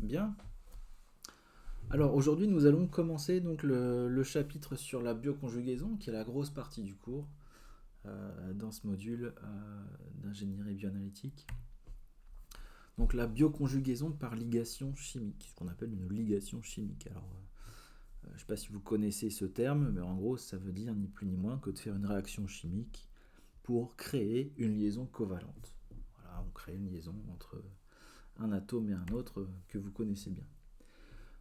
Bien. Alors aujourd'hui, nous allons commencer donc le chapitre sur la bioconjugaison, qui est la grosse partie du cours dans ce module d'ingénierie bioanalytique. Donc la bioconjugaison par ligation chimique, ce qu'on appelle une ligation chimique. Alors, je ne sais pas si vous connaissez ce terme, mais en gros, ça veut dire ni plus ni moins que de faire une réaction chimique pour créer une liaison covalente. Voilà, on crée une liaison entre un atome et un autre que vous connaissez bien.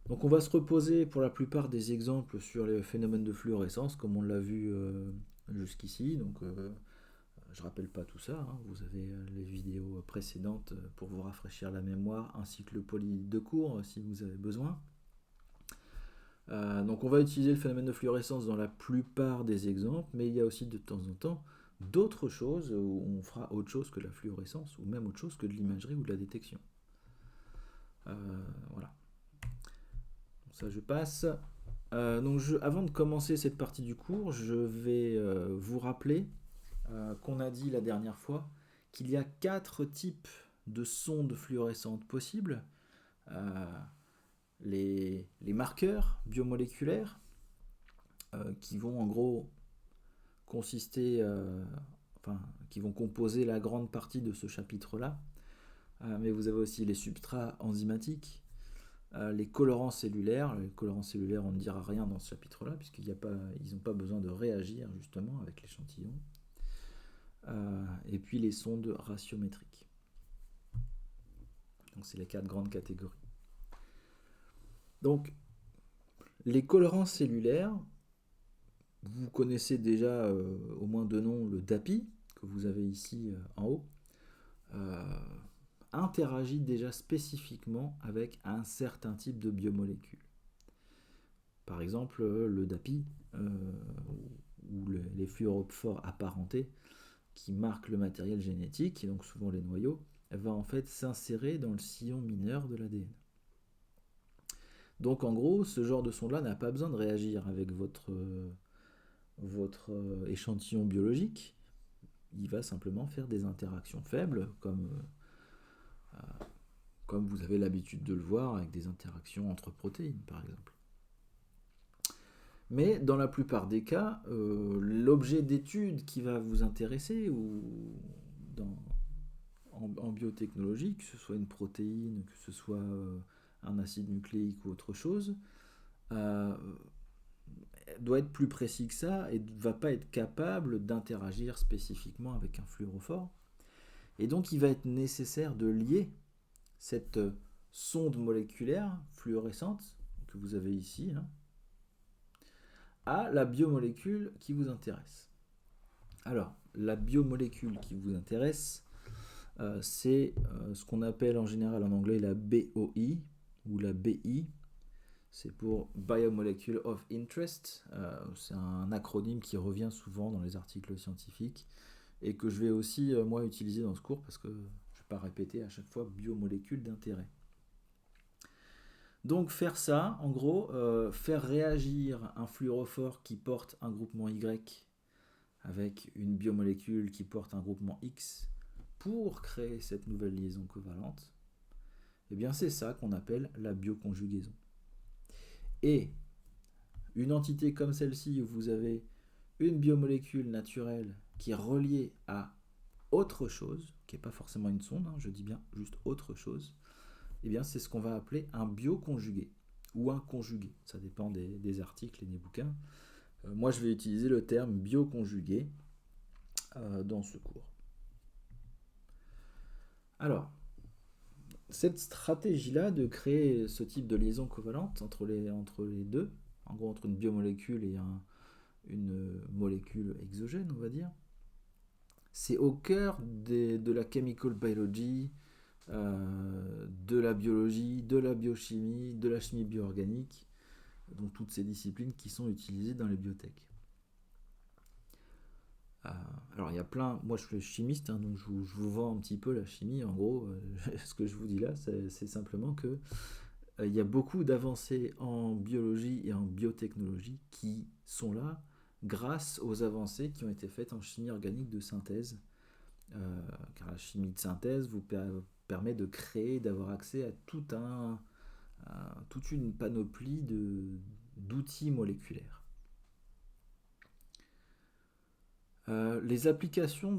Donc on va se reposer pour la plupart des exemples sur les phénomènes de fluorescence, comme on l'a vu jusqu'ici. Donc je ne rappelle pas tout ça, hein. Vous avez les vidéos précédentes pour vous rafraîchir la mémoire, ainsi que le poly de cours si vous avez besoin. Donc on va utiliser le phénomène de fluorescence dans la plupart des exemples, mais il y a aussi de temps en temps d'autres choses où on fera autre chose que la fluorescence, ou même autre chose que de l'imagerie ou de la détection. Voilà. Ça je passe. Avant de commencer cette partie du cours, je vais vous rappeler qu'on a dit la dernière fois qu'il y a 4 types de sondes fluorescentes possibles. Les marqueurs biomoléculaires qui vont en gros consister, qui vont composer la grande partie de ce chapitre-là. Mais vous avez aussi les substrats enzymatiques, les colorants cellulaires. Les colorants cellulaires, on ne dira rien dans ce chapitre-là, puisqu'ils n'ont pas besoin de réagir justement avec l'échantillon. Et puis les sondes ratiométriques. Donc c'est les 4 grandes catégories. Donc les colorants cellulaires, vous connaissez déjà au moins de nom le DAPI, que vous avez ici en haut, interagit déjà spécifiquement avec un certain type de biomolécules. Par exemple, le DAPI, ou les fluorophores apparentés, qui marquent le matériel génétique, et donc souvent les noyaux, va en fait s'insérer dans le sillon mineur de l'ADN. Donc en gros, ce genre de sonde-là n'a pas besoin de réagir avec votre échantillon biologique. Il va simplement faire des interactions faibles, comme vous avez l'habitude de le voir avec des interactions entre protéines, par exemple. Mais dans la plupart des cas, l'objet d'étude qui va vous intéresser, ou en biotechnologie, que ce soit une protéine, que ce soit un acide nucléique ou autre chose, doit être plus précis que ça et ne va pas être capable d'interagir spécifiquement avec un fluorophore. Et donc il va être nécessaire de lier cette sonde moléculaire fluorescente que vous avez ici, hein, à la biomolécule qui vous intéresse. Alors, la biomolécule qui vous intéresse, c'est ce qu'on appelle en général en anglais la BOI ou la BI. C'est pour Biomolecule of Interest. C'est un acronyme qui revient souvent dans les articles scientifiques et que je vais aussi moi utiliser dans ce cours parce que je ne vais pas répéter à chaque fois biomolécule d'intérêt. Donc faire ça, en gros, faire réagir un fluorophore qui porte un groupement Y avec une biomolécule qui porte un groupement X pour créer cette nouvelle liaison covalente, eh bien c'est ça qu'on appelle la bioconjugaison. Et une entité comme celle-ci où vous avez une biomolécule naturelle qui est reliée à autre chose, qui n'est pas forcément une sonde, hein, je dis bien juste autre chose, eh bien c'est ce qu'on va appeler un bioconjugué ou un conjugué. Ça dépend des articles et des bouquins. Moi je vais utiliser le terme bioconjugué dans ce cours. Alors, cette stratégie-là de créer ce type de liaison covalente entre les deux, en gros entre une biomolécule et une molécule exogène, on va dire, c'est au cœur de la chemical biology, de la biologie, de la biochimie, de la chimie bioorganique, donc toutes ces disciplines qui sont utilisées dans les biotech. Alors il y a plein, moi je suis chimiste, hein, donc je vous vends un petit peu la chimie, en gros, ce que je vous dis là, c'est simplement que il y a beaucoup d'avancées en biologie et en biotechnologie qui sont là grâce aux avancées qui ont été faites en chimie organique de synthèse, car la chimie de synthèse vous permet de créer, d'avoir accès à tout un toute une panoplie d'outils moléculaires. Les applications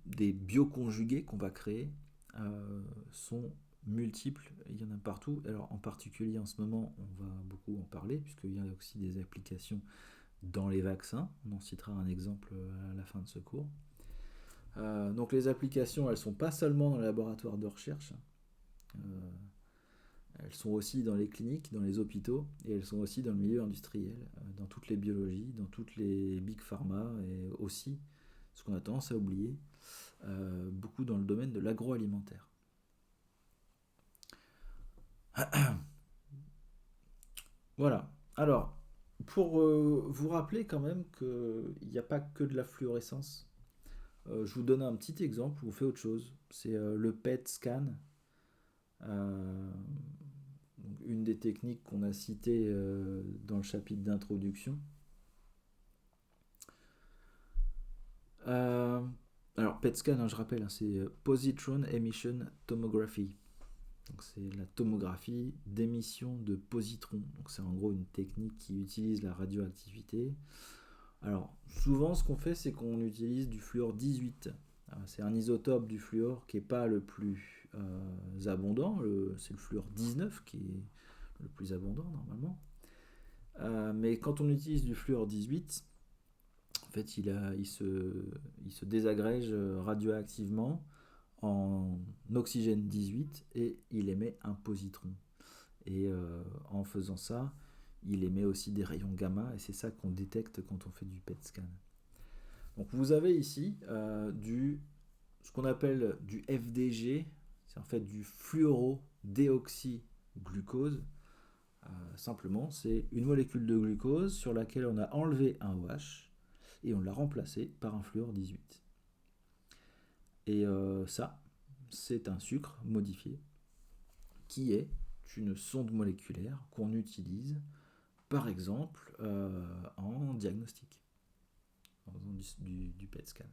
des bioconjugués qu'on va créer sont multiples, il y en a partout. Alors en particulier en ce moment, on va beaucoup en parler, puisqu'il y a aussi des applications dans les vaccins. On en citera un exemple à la fin de ce cours. Donc les applications, elles ne sont pas seulement dans les laboratoires de recherche, elles sont aussi dans les cliniques, dans les hôpitaux, et elles sont aussi dans le milieu industriel, dans toutes les biologies, dans toutes les big pharma, et aussi, ce qu'on a tendance à oublier, beaucoup dans le domaine de l'agroalimentaire. Voilà. Alors, pour vous rappeler quand même qu'il n'y a pas que de la fluorescence, je vous donne un petit exemple où on fait autre chose. C'est le PET scan. Une des techniques qu'on a citées dans le chapitre d'introduction. Alors, PET scan, hein, je rappelle, hein, c'est Positron Emission Tomography. Donc, c'est la tomographie d'émission de positrons. Donc, c'est en gros une technique qui utilise la radioactivité. Alors, souvent, ce qu'on fait, c'est qu'on utilise du fluor 18. C'est un isotope du fluor qui n'est pas le plus abondant. C'est le fluor 19 qui est le plus abondant normalement. Mais quand on utilise du fluor 18, en fait, il se désagrège radioactivement en oxygène 18 et il émet un positron. Et en faisant ça, il émet aussi des rayons gamma et c'est ça qu'on détecte quand on fait du PET scan. Donc vous avez ici ce qu'on appelle du FDG, c'est en fait du fluorodéoxyglucose. Simplement, c'est une molécule de glucose sur laquelle on a enlevé un OH et on l'a remplacé par un fluor 18. Et ça, c'est un sucre modifié qui est une sonde moléculaire qu'on utilise par exemple en diagnostic, en faisant du PET scan.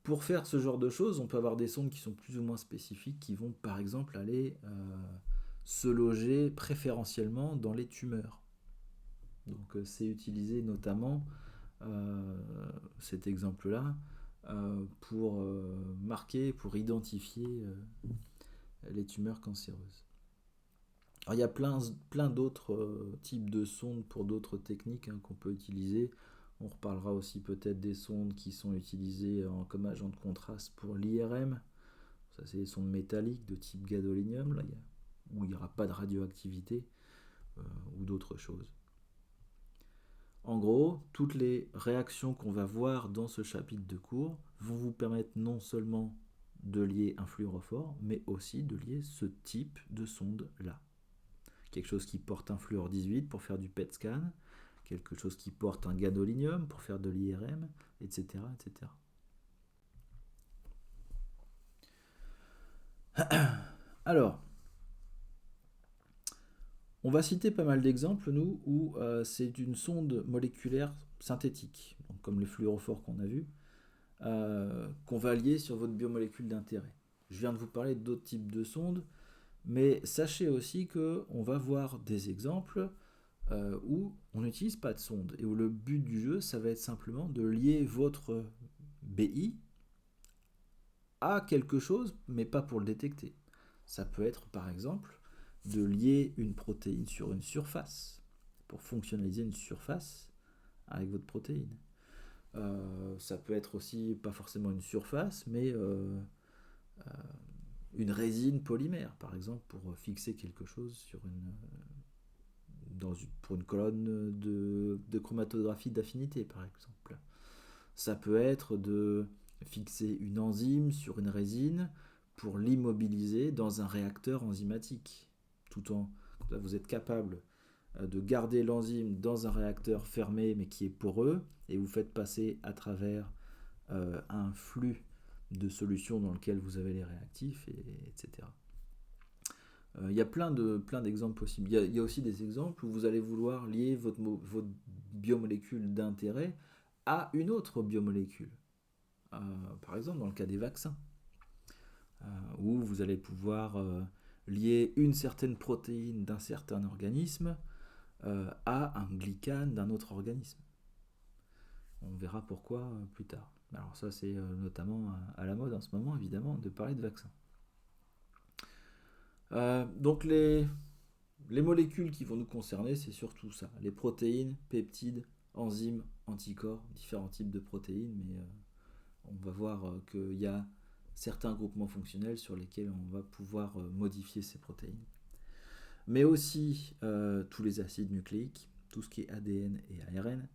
Pour faire ce genre de choses, on peut avoir des sondes qui sont plus ou moins spécifiques, qui vont par exemple aller se loger préférentiellement dans les tumeurs. Donc c'est utilisé notamment, cet exemple-là, pour marquer, pour identifier les tumeurs cancéreuses. Alors il y a plein d'autres types de sondes pour d'autres techniques qu'on peut utiliser. On reparlera aussi peut-être des sondes qui sont utilisées comme agent de contraste pour l'IRM. Ça, c'est des sondes métalliques de type gadolinium, là, où il n'y aura pas de radioactivité ou d'autres choses. En gros, toutes les réactions qu'on va voir dans ce chapitre de cours vont vous permettre non seulement de lier un fluorophore, mais aussi de lier ce type de sonde-là. Quelque chose qui porte un fluor 18 pour faire du PET scan, quelque chose qui porte un gadolinium pour faire de l'IRM, etc., etc. Alors, on va citer pas mal d'exemples, nous, où c'est une sonde moléculaire synthétique, donc comme les fluorophores qu'on a vus, qu'on va lier sur votre biomolécule d'intérêt. Je viens de vous parler d'autres types de sondes, mais sachez aussi qu'on va voir des exemples où on n'utilise pas de sonde et où le but du jeu, ça va être simplement de lier votre BI à quelque chose, mais pas pour le détecter. Ça peut être par exemple de lier une protéine sur une surface, pour fonctionnaliser une surface avec votre protéine. Ça peut être aussi, pas forcément une surface, mais une résine polymère, par exemple, pour fixer quelque chose sur pour une colonne de chromatographie d'affinité, par exemple. Ça peut être de fixer une enzyme sur une résine pour l'immobiliser dans un réacteur enzymatique. Vous êtes capable de garder l'enzyme dans un réacteur fermé mais qui est poreux et vous faites passer à travers un flux de solutions dans lequel vous avez les réactifs, etc. Il y a plein d'exemples possibles. Il y a aussi des exemples où vous allez vouloir lier votre biomolécule d'intérêt à une autre biomolécule. Par exemple, dans le cas des vaccins. où vous allez pouvoir lier une certaine protéine d'un certain organisme à un glycane d'un autre organisme. On verra pourquoi plus tard. Alors ça c'est notamment à la mode en ce moment évidemment de parler de vaccins. Donc les molécules qui vont nous concerner, c'est surtout ça. Les protéines, peptides, enzymes, anticorps, différents types de protéines, mais on va voir qu'il y a certains groupements fonctionnels sur lesquels on va pouvoir modifier ces protéines. Mais aussi tous les acides nucléiques, tout ce qui est ADN et ARN.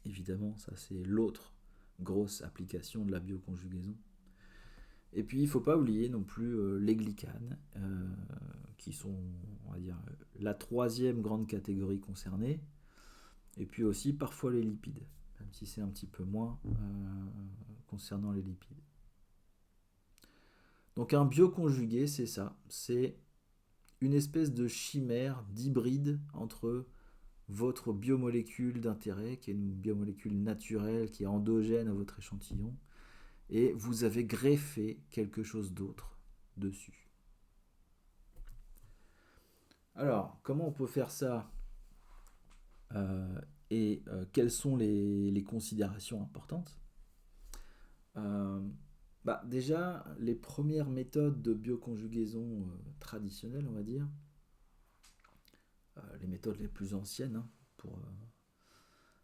Évidemment, ça c'est l'autre grosse application de la bioconjugaison. Et puis il ne faut pas oublier non plus les glycanes, qui sont, on va dire, la troisième grande catégorie concernée. Et puis aussi parfois les lipides, même si c'est un petit peu moins concernant les lipides. Donc un bioconjugué, c'est ça, c'est une espèce de chimère, d'hybride entre votre biomolécule d'intérêt, qui est une biomolécule naturelle, qui est endogène à votre échantillon, et vous avez greffé quelque chose d'autre dessus. Alors, comment on peut faire ça et quelles sont les considérations importantes? Déjà, les premières méthodes de bioconjugaison traditionnelles, on va dire, les méthodes les plus anciennes, hein,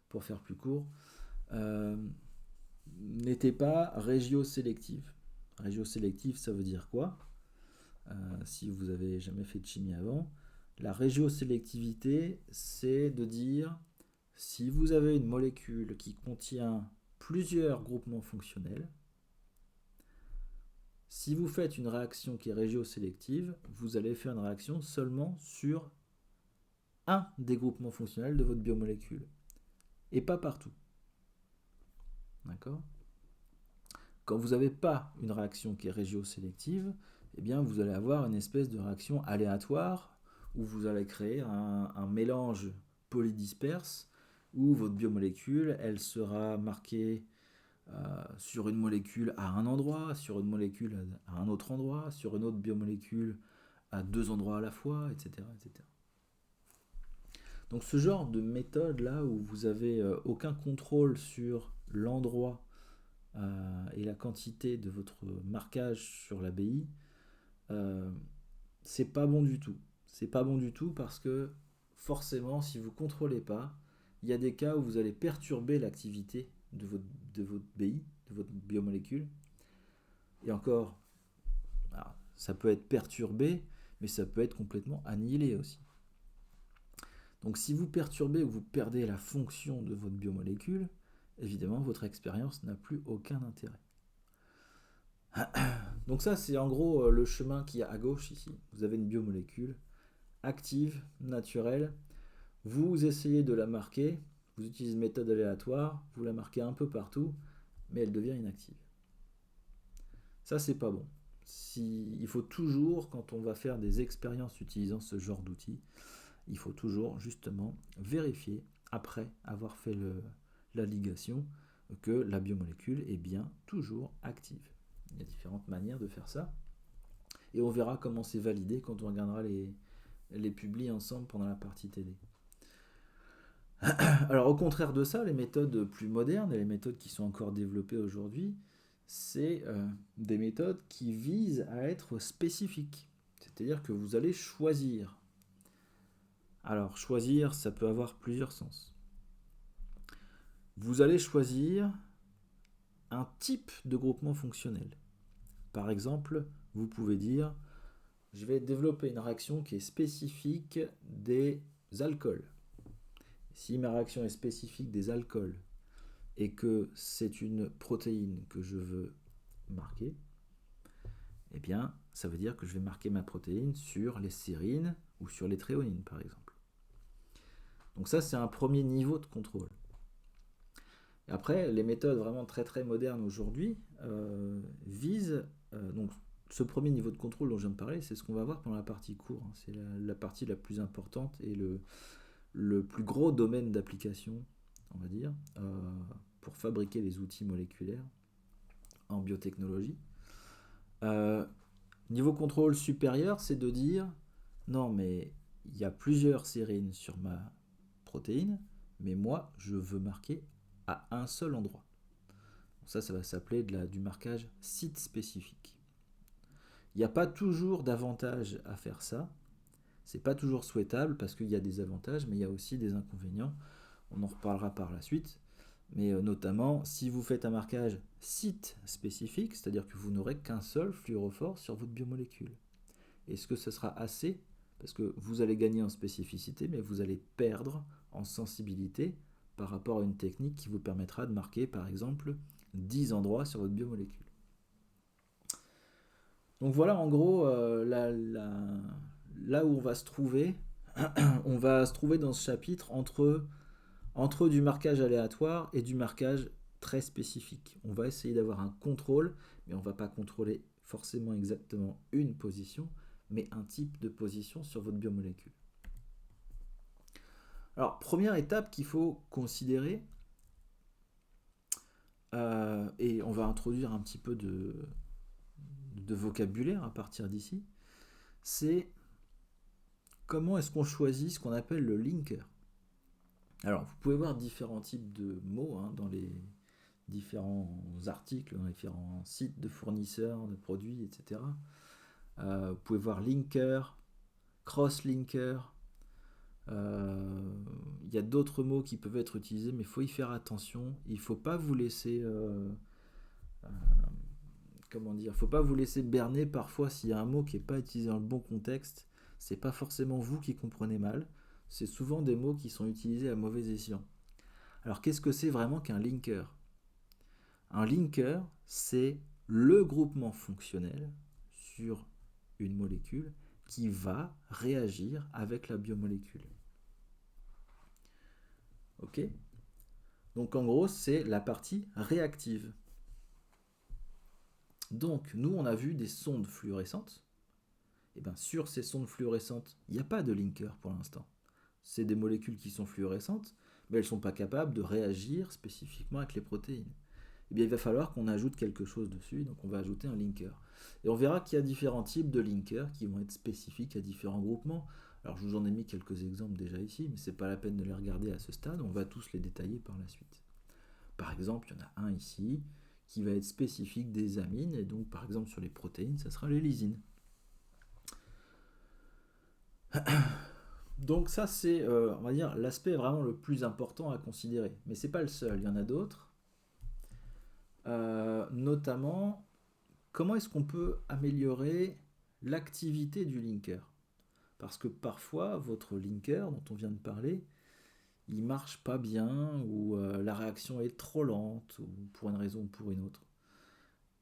pour faire plus court, n'étaient pas régiosélectives. Régiosélective, ça veut dire quoi? Si vous avez jamais fait de chimie avant, la régiosélectivité, c'est de dire si vous avez une molécule qui contient plusieurs groupements fonctionnels, si vous faites une réaction qui est régiosélective, vous allez faire une réaction seulement sur un des groupements fonctionnels de votre biomolécule, et pas partout. D'accord? Quand vous n'avez pas une réaction qui est régiosélective, eh bien vous allez avoir une espèce de réaction aléatoire où vous allez créer un mélange polydisperse où votre biomolécule, elle sera marquée sur une molécule à un endroit, sur une molécule à un autre endroit, sur une autre biomolécule à deux endroits à la fois, etc. etc. Donc ce genre de méthode là où vous n'avez aucun contrôle sur l'endroit et la quantité de votre marquage sur l'ABI, c'est pas bon du tout. C'est pas bon du tout parce que forcément, si vous ne contrôlez pas, il y a des cas où vous allez perturber l'activité de votre BI, de votre biomolécule. Et encore, alors, ça peut être perturbé, mais ça peut être complètement annihilé aussi. Donc si vous perturbez ou vous perdez la fonction de votre biomolécule, évidemment, votre expérience n'a plus aucun intérêt. Donc ça, c'est en gros le chemin qu'il y a à gauche ici. Vous avez une biomolécule active, naturelle. Vous essayez de la marquer. Vous utilisez une méthode aléatoire. Vous la marquez un peu partout, mais elle devient inactive. Ça, c'est pas bon. Il faut toujours, quand on va faire des expériences utilisant ce genre d'outils, il faut toujours justement vérifier, après avoir fait la ligation, que la biomolécule est bien toujours active. Il y a différentes manières de faire ça. Et on verra comment c'est validé quand on regardera les publis ensemble pendant la partie TD. Alors au contraire de ça, les méthodes plus modernes et les méthodes qui sont encore développées aujourd'hui, c'est des méthodes qui visent à être spécifiques. C'est-à-dire que vous allez choisir. Alors choisir, ça peut avoir plusieurs sens. Vous allez choisir un type de groupement fonctionnel. Par exemple, vous pouvez dire, je vais développer une réaction qui est spécifique des alcools. Si ma réaction est spécifique des alcools et que c'est une protéine que je veux marquer, eh bien, ça veut dire que je vais marquer ma protéine sur les sérines ou sur les thréonines, par exemple. Donc ça, c'est un premier niveau de contrôle. Et après, les méthodes vraiment très très modernes aujourd'hui visent... donc, ce premier niveau de contrôle dont je viens de parler, c'est ce qu'on va voir pendant la partie cours. C'est la partie la plus importante et le plus gros domaine d'application, on va dire, pour fabriquer les outils moléculaires en biotechnologie. Euh, Niveau contrôle supérieur, c'est de dire non, mais il y a plusieurs sérines sur ma protéine, mais moi, je veux marquer à un seul endroit. Ça va s'appeler du marquage site spécifique. Il n'y a pas toujours d'avantage à faire ça. C'est pas toujours souhaitable parce qu'il y a des avantages, mais il y a aussi des inconvénients. On en reparlera par la suite. Mais notamment, si vous faites un marquage site spécifique, c'est-à-dire que vous n'aurez qu'un seul fluorophore sur votre biomolécule. Est-ce que ce sera assez? Parce que vous allez gagner en spécificité, mais vous allez perdre en sensibilité par rapport à une technique qui vous permettra de marquer, par exemple, 10 endroits sur votre biomolécule. Donc voilà en gros là où on va se trouver. On va se trouver dans ce chapitre entre du marquage aléatoire et du marquage très spécifique. On va essayer d'avoir un contrôle, mais on ne va pas contrôler forcément exactement une position, mais un type de position sur votre biomolécule. Alors, première étape qu'il faut considérer, et on va introduire un petit peu de vocabulaire à partir d'ici, c'est comment est-ce qu'on choisit ce qu'on appelle le linker. Alors, vous pouvez voir différents types de mots dans les différents articles, dans les différents sites de fournisseurs, de produits, etc. Vous pouvez voir linker, cross-linker. Il y a d'autres mots qui peuvent être utilisés, mais il faut y faire attention. Il ne faut pas vous laisser... comment dire, faut pas vous laisser berner parfois s'il y a un mot qui n'est pas utilisé dans le bon contexte. C'est pas forcément vous qui comprenez mal. C'est souvent des mots qui sont utilisés à mauvais escient. Alors qu'est-ce que c'est vraiment qu'un linker? Un linker, c'est le groupement fonctionnel sur une molécule qui va réagir avec la biomolécule. Ok? Donc en gros, c'est la partie réactive. Donc nous, on a vu des sondes fluorescentes. Et bien sur ces sondes fluorescentes, il n'y a pas de linker pour l'instant. C'est des molécules qui sont fluorescentes, mais elles ne sont pas capables de réagir spécifiquement avec les protéines. Eh bien, il va falloir qu'on ajoute quelque chose dessus, donc on va ajouter un linker. Et on verra qu'il y a différents types de linkers qui vont être spécifiques à différents groupements. Alors je vous en ai mis quelques exemples déjà ici, mais ce n'est pas la peine de les regarder à ce stade, on va tous les détailler par la suite. Par exemple, il y en a un ici qui va être spécifique des amines, et donc par exemple sur les protéines, ça sera les lysines. Donc ça c'est, on va dire, l'aspect vraiment le plus important à considérer. Mais c'est pas le seul, il y en a d'autres. Notamment, comment est-ce qu'on peut améliorer l'activité du linker? Parce que parfois, votre linker dont on vient de parler, il marche pas bien, ou la réaction est trop lente, ou pour une raison ou pour une autre.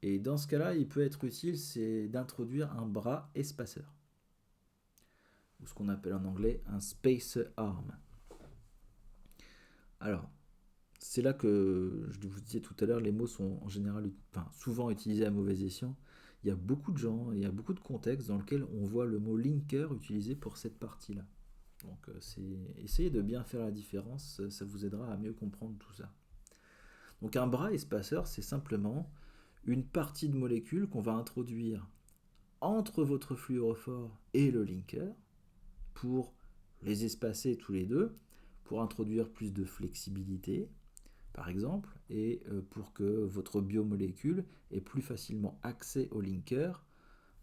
Et dans ce cas-là, il peut être utile, c'est d'introduire un bras espaceur, ou ce qu'on appelle en anglais un spacer arm. Alors, c'est là que je vous disais tout à l'heure, les mots sont en général, souvent utilisés à mauvais escient. Il y a beaucoup de gens, il y a beaucoup de contextes dans lesquels on voit le mot linker utilisé pour cette partie-là. Donc essayez de bien faire la différence, ça vous aidera à mieux comprendre tout ça. Donc un bras espaceur, c'est simplement une partie de molécule qu'on va introduire entre votre fluorophore et le linker pour les espacer tous les deux, pour introduire plus de flexibilité, par exemple, et pour que votre biomolécule ait plus facilement accès au linker,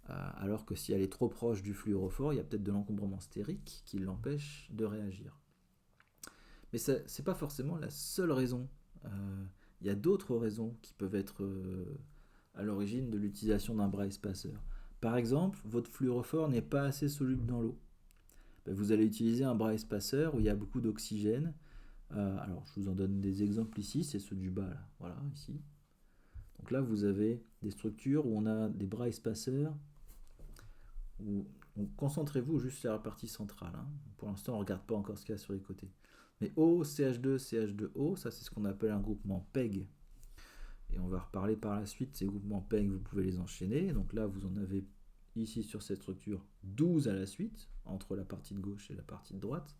alors que si elle est trop proche du fluorophore, il y a peut-être de l'encombrement stérique qui l'empêche de réagir. Mais ce n'est pas forcément la seule raison. Il y a d'autres raisons qui peuvent être à l'origine de l'utilisation d'un bras espaceur. Par exemple, votre fluorophore n'est pas assez soluble dans l'eau. Vous allez utiliser un bras espaceur où il y a beaucoup d'oxygène. Alors, je vous en donne des exemples ici, c'est ceux du bas, là. Voilà, ici. Donc là, vous avez des structures où on a des bras espaceurs. Concentrez-vous juste sur la partie centrale. Pour l'instant, on ne regarde pas encore ce qu'il y a sur les côtés. Mais O, CH2, CH2O, ça c'est ce qu'on appelle un groupement PEG. Et on va reparler par la suite, ces groupements PEG, vous pouvez les enchaîner. Donc là, vous en avez ici sur cette structure 12 à la suite, entre la partie de gauche et la partie de droite.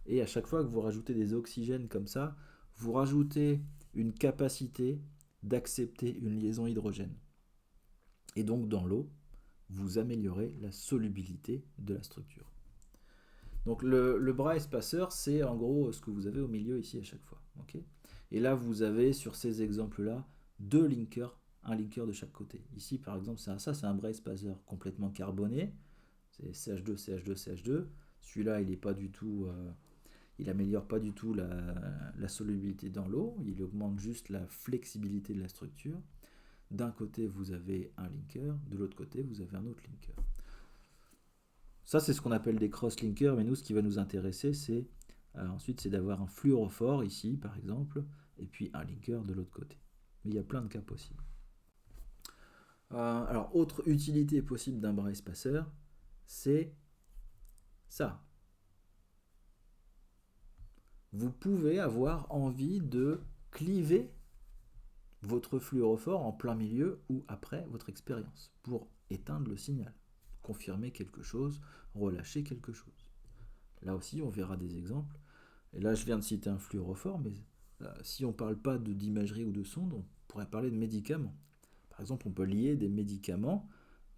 Et à chaque fois que vous rajoutez des oxygènes comme ça, vous rajoutez une capacité d'accepter une liaison hydrogène. Et donc dans l'eau, vous améliorez la solubilité de la structure. Donc le bras espaceur, c'est en gros ce que vous avez au milieu ici à chaque fois. Okay, et là, vous avez sur ces exemples-là 2 linkers, un linker de chaque côté. Ici, par exemple, ça c'est un bras espaceur complètement carboné. C'est CH2, CH2, CH2. Celui-là, il est pas du tout, il améliore pas du tout la solubilité dans l'eau. Il augmente juste la flexibilité de la structure. D'un côté, vous avez un linker, de l'autre côté, vous avez un autre linker. Ça, c'est ce qu'on appelle des cross-linkers, mais nous, ce qui va nous intéresser, c'est ensuite, c'est d'avoir un fluorophore, ici, par exemple, et puis un linker de l'autre côté. Mais il y a plein de cas possibles. Alors, autre utilité possible d'un bras espaceur, c'est ça. Vous pouvez avoir envie de cliver votre fluorophore en plein milieu ou après votre expérience pour éteindre le signal, confirmer quelque chose, relâcher quelque chose. Là aussi, on verra des exemples. Et là, je viens de citer un fluorophore, mais si on ne parle pas d'imagerie ou de sonde, on pourrait parler de médicaments. Par exemple, on peut lier des médicaments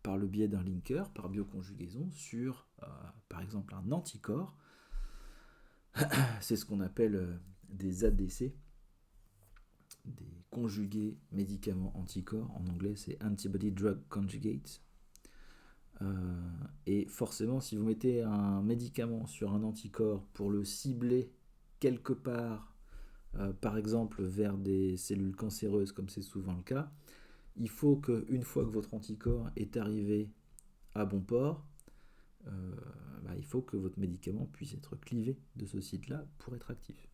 par le biais d'un linker, par bioconjugaison, sur, par exemple, un anticorps. C'est ce qu'on appelle des ADC, des conjugués médicaments anticorps. En anglais, c'est Antibody Drug Conjugates. Et forcément, si vous mettez un médicament sur un anticorps pour le cibler quelque part, par exemple vers des cellules cancéreuses, comme c'est souvent le cas, il faut qu'une fois que votre anticorps est arrivé à bon port, il faut que votre médicament puisse être clivé de ce site-là pour être actif.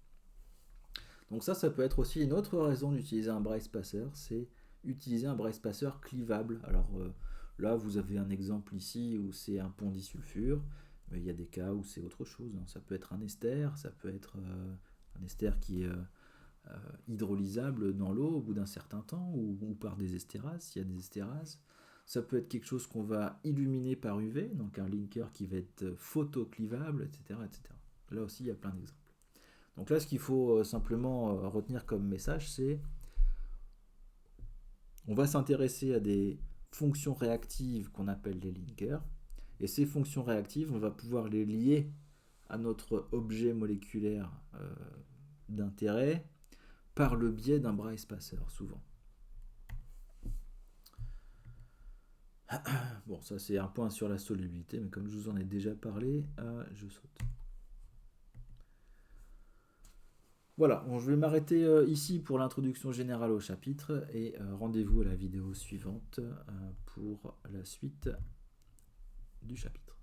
Donc ça peut être aussi une autre raison d'utiliser un bras espaceur, c'est utiliser un bras espaceur clivable. Alors là, vous avez un exemple ici où c'est un pont disulfure, mais il y a des cas où c'est autre chose. Ça peut être un ester, ça peut être un ester qui est hydrolysable dans l'eau au bout d'un certain temps, ou par des estérases, s'il y a des estérases. Ça peut être quelque chose qu'on va illuminer par UV, donc un linker qui va être photoclivable, etc., etc. Là aussi, il y a plein d'exemples. Donc là, ce qu'il faut simplement retenir comme message, c'est on va s'intéresser à des fonctions réactives qu'on appelle les linkers, et ces fonctions réactives, on va pouvoir les lier à notre objet moléculaire d'intérêt par le biais d'un bras espaceur, souvent. Bon, ça c'est un point sur la solubilité, mais comme je vous en ai déjà parlé, je saute. Voilà, bon, je vais m'arrêter ici pour l'introduction générale au chapitre, et rendez-vous à la vidéo suivante pour la suite du chapitre.